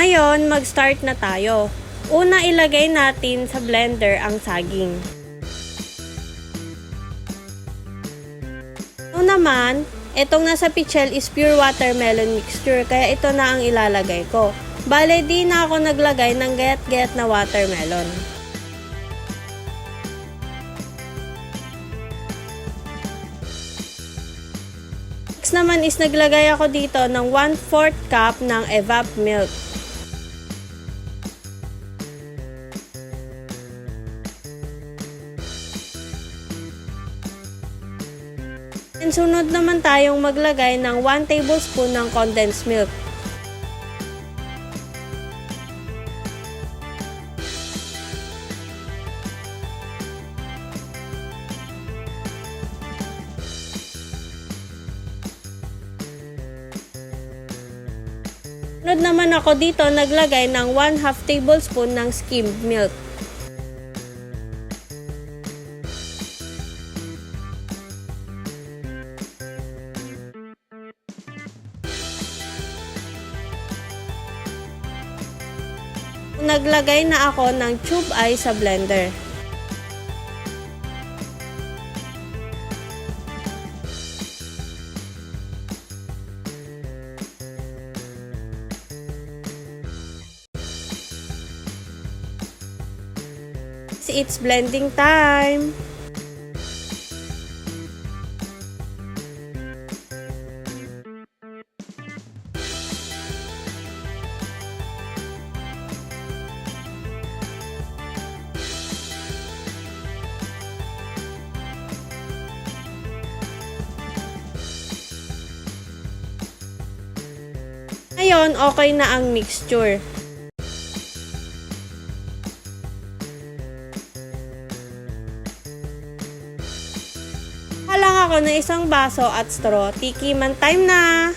Ngayon, mag-start na tayo. Una, ilagay natin sa blender ang saging. Ito naman, itong nasa pichel is pure watermelon mixture, kaya ito na ang ilalagay ko. Bale, di na ako naglagay ng gayat-gayat na watermelon. Next naman is naglagay ako dito ng 1/4 cup ng evap milk. And sunod naman tayong maglagay ng 1 tablespoon ng condensed milk. Sunod naman ako dito naglagay ng 1/2 tablespoon ng skimmed milk. Naglagay na ako ng tube ice sa blender. It's blending time. Ngayon, okay na ang mixture. Lang ako ng isang baso at straw. Tikiman time na!